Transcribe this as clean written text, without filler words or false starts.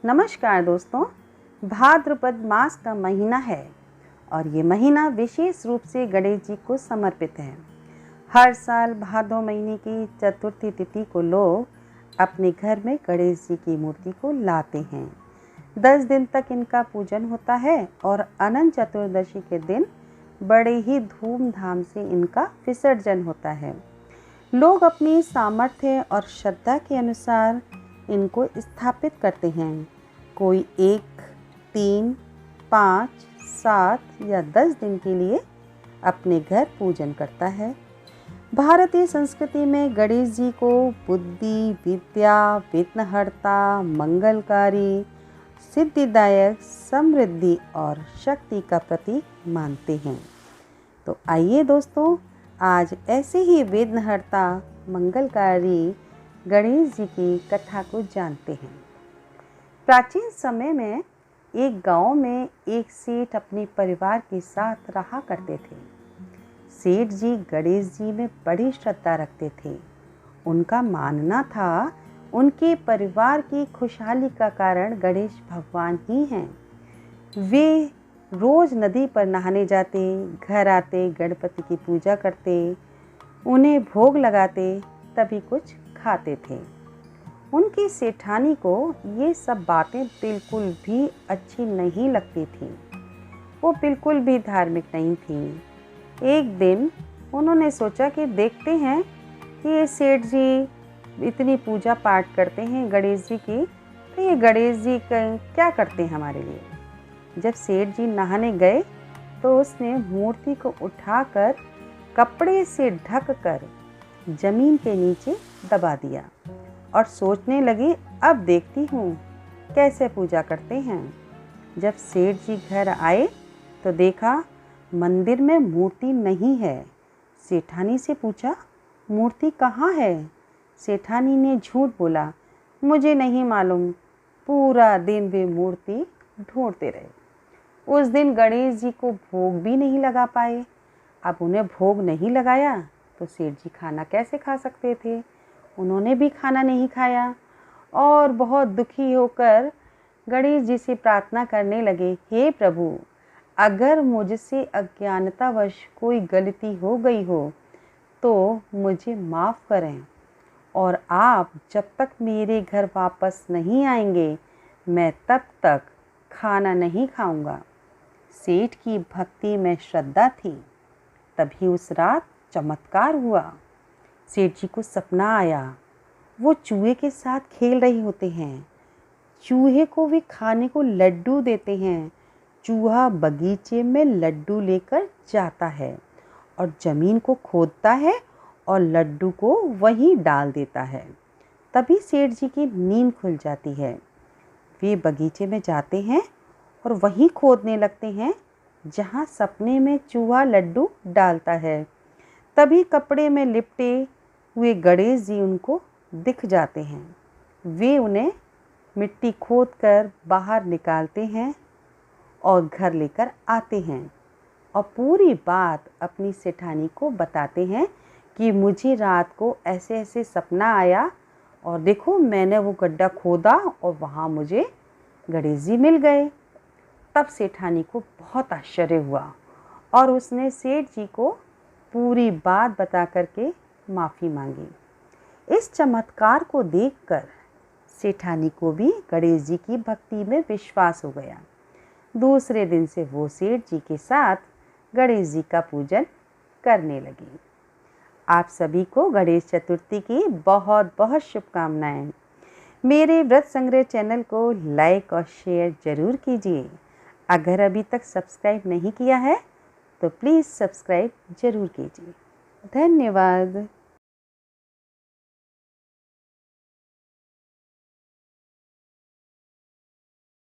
नमस्कार दोस्तों, भाद्रपद मास का महीना है और ये महीना विशेष रूप से गणेश जी को समर्पित है। हर साल भादो महीने की चतुर्थी तिथि को लोग अपने घर में गणेश जी की मूर्ति को लाते हैं। 10 दिन तक इनका पूजन होता है और अनंत चतुर्दशी के दिन बड़े ही धूमधाम से इनका विसर्जन होता है। लोग अपनी सामर्थ्य और श्रद्धा के अनुसार इनको स्थापित करते हैं। कोई 1, 3, 5, 7 या 10 दिन के लिए अपने घर पूजन करता है। भारतीय संस्कृति में गणेश जी को बुद्धि, विद्या, विघ्नहर्ता, मंगलकारी, सिद्धिदायक, समृद्धि और शक्ति का प्रतीक मानते हैं। तो आइए दोस्तों, आज ऐसे ही विघ्नहर्ता, मंगलकारी गणेश जी की कथा को जानते हैं। प्राचीन समय में एक गांव में एक सेठ अपने परिवार के साथ रहा करते थे। सेठ जी गणेश जी में बड़ी श्रद्धा रखते थे। उनका मानना था उनके परिवार की खुशहाली का कारण गणेश भगवान ही हैं। वे रोज नदी पर नहाने जाते, घर आते, गणपति की पूजा करते, उन्हें भोग लगाते, तभी कुछ खाते थे। उनकी सेठानी को ये सब बातें बिल्कुल भी अच्छी नहीं लगती थी। वो बिल्कुल भी धार्मिक नहीं थी। एक दिन उन्होंने सोचा कि देखते हैं कि ये सेठ जी इतनी पूजा पाठ करते हैं गणेश जी की, तो ये गणेश जी क्या करते हैं हमारे लिए। जब सेठ जी नहाने गए तो उसने मूर्ति को उठाकर कपड़े से ढककर जमीन के नीचे दबा दिया और सोचने लगी, अब देखती हूँ कैसे पूजा करते हैं। जब सेठ जी घर आए तो देखा मंदिर में मूर्ति नहीं है। सेठानी से पूछा, मूर्ति कहाँ है? सेठानी ने झूठ बोला, मुझे नहीं मालूम। पूरा दिन वे मूर्ति ढूंढते रहे। उस दिन गणेश जी को भोग भी नहीं लगा पाए। अब उन्हें भोग नहीं लगाया तो सेठ जी खाना कैसे खा सकते थे। उन्होंने भी खाना नहीं खाया और बहुत दुखी होकर गणेश जी से प्रार्थना करने लगे, हे प्रभु, अगर मुझसे अज्ञानतावश कोई गलती हो गई हो तो मुझे माफ़ करें, और आप जब तक मेरे घर वापस नहीं आएंगे मैं तब तक खाना नहीं खाऊंगा। सेठ की भक्ति में श्रद्धा थी। तभी उस रात चमत्कार हुआ। सेठ जी को सपना आया, वो चूहे के साथ खेल रहे होते हैं। चूहे को वे खाने को लड्डू देते हैं। चूहा बगीचे में लड्डू लेकर जाता है और ज़मीन को खोदता है और लड्डू को वहीं डाल देता है। तभी सेठ जी की नींद खुल जाती है। वे बगीचे में जाते हैं और वहीं खोदने लगते हैं जहाँ सपने में चूहा लड्डू डालता है। तभी कपड़े में लिपटे हुए गणेश जी उनको दिख जाते हैं। वे उन्हें मिट्टी खोदकर बाहर निकालते हैं और घर लेकर आते हैं और पूरी बात अपनी सेठानी को बताते हैं कि मुझे रात को ऐसे ऐसे सपना आया और देखो मैंने वो गड्ढा खोदा और वहाँ मुझे गणेश जी मिल गए। तब सेठानी को बहुत आश्चर्य हुआ और उसने सेठ जी को पूरी बात बता करके माफ़ी मांगी। इस चमत्कार को देखकर सेठानी को भी गणेश जी की भक्ति में विश्वास हो गया। दूसरे दिन से वो सेठ जी के साथ गणेश जी का पूजन करने लगी। आप सभी को गणेश चतुर्थी की बहुत बहुत शुभकामनाएं। मेरे व्रत संग्रह चैनल को लाइक और शेयर ज़रूर कीजिए। अगर अभी तक सब्सक्राइब नहीं किया है तो प्लीज़ सब्सक्राइब ज़रूर कीजिए। धन्यवाद।